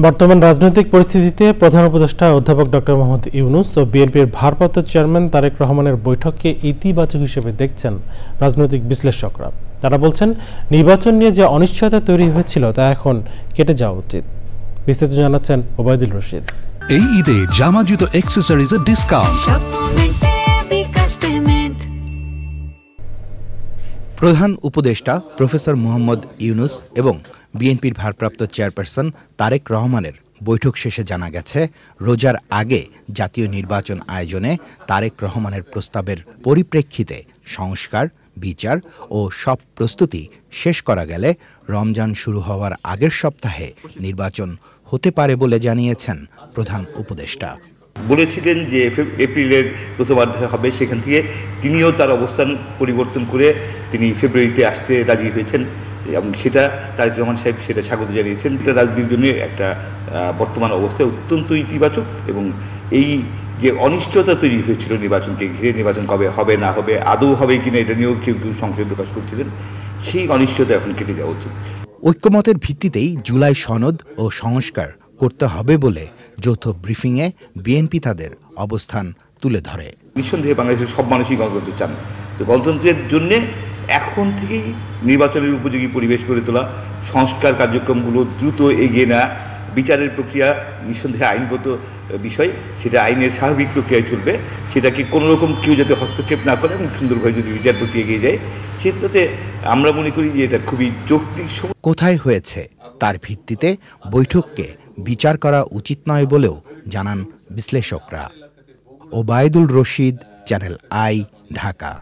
বর্তমান রাজনৈতিক পরিস্থিতিতে প্রধান উপদেষ্টা অধ্যাপক ডক্টর মোহাম্মদ ইউনূস ও বিএনপির ভারপ্রাপ্ত চেয়ারম্যান তারেক রহমানের বৈঠককে ইতিবাচক হিসেবে দেখছেন রাজনৈতিক বিশ্লেষকরা। তারা বলছেন, নির্বাচন নিয়ে যে অনিশ্চয়তা তৈরি হয়েছিল তা এখন কেটে যাওয়া উচিত। বিস্তারিত জানাচ্ছেন ওবায়দুল রশিদ। এই ঈদে জামা জুতো অ্যাকসেসরিজের ডিসকাউন্ট। প্রধান উপদেষ্টা প্রফেসর মোহাম্মদ ইউনূস এবং বিএনপির ভারপ্রাপ্ত চেয়ারপারসন তারেক রহমানের বৈঠক শেষে জানা গেছে, রোজার আগে জাতীয় নির্বাচন আয়োজনে তারেক রহমানের প্রস্তাবের পরিপ্রেক্ষিতে সংস্কার, বিচার ও সব প্রস্তুতি শেষ করা গেলে রমজান শুরু হওয়ার আগের সপ্তাহে নির্বাচন হতে পারে বলে জানিয়েছেন প্রধান উপদেষ্টা। বলেছিলেন যে এপ্রিলের প্রথমার্ধে হবে, সেখান থেকে তিনিও তার অবস্থান পরিবর্তন করে তিনি ফেব্রুয়ারিতে আসতে রাজি হয়েছেন এবং সেটা তারেক রহমান সাহেব সেটা স্বাগত জানিয়েছেন। এটা রাজনীতির জন্য একটা বর্তমান অবস্থায় অত্যন্ত ইতিবাচক এবং এই যে অনিশ্চয়তা তৈরি হয়েছিল নির্বাচনকে ঘিরে, নির্বাচন কবে হবে না হবে, আদৌ হবে কিনা এটা নিয়েও কেউ কেউ সংশয় প্রকাশ করছিলেন, সেই অনিশ্চয়তা এখন কেটে যাওয়া উচিত। ঐক্যমতের ভিত্তিতেই জুলাই সনদ ও সংস্কার করতে হবে বলে যৌথ ব্রিফিংয়ে বিএনপি তাদের অবস্থান তুলে ধরে। নিঃসন্দেহে বাংলাদেশের সব মানুষই গণতন্ত্র চান, তো গণতন্ত্রের জন্যে এখন থেকেই নির্বাচনের উপযোগী পরিবেশ গড়ে তোলা, সংস্কার কার্যক্রমগুলো দ্রুত এগিয়ে নেওয়া, বিচারের প্রক্রিয়া নিঃসন্দেহে আইনগত বিষয়, সেটা আইনের স্বাভাবিক প্রক্রিয়ায় চলবে, সেটাকে কোনো রকম কেউ যাতে হস্তক্ষেপ না করে এবং সুন্দরভাবে যদি বিচার প্রক্রিয়া এগিয়ে যায়, সেটাতে আমরা মনে করি যে এটা খুবই যৌক্তিক। কোথায় হয়েছে তার ভিত্তিতে বৈঠককে বিচার করা উচিত নয় বলেও জানান বিশ্লেষকরা। Obaidul Rashid, channel I, Dhaka.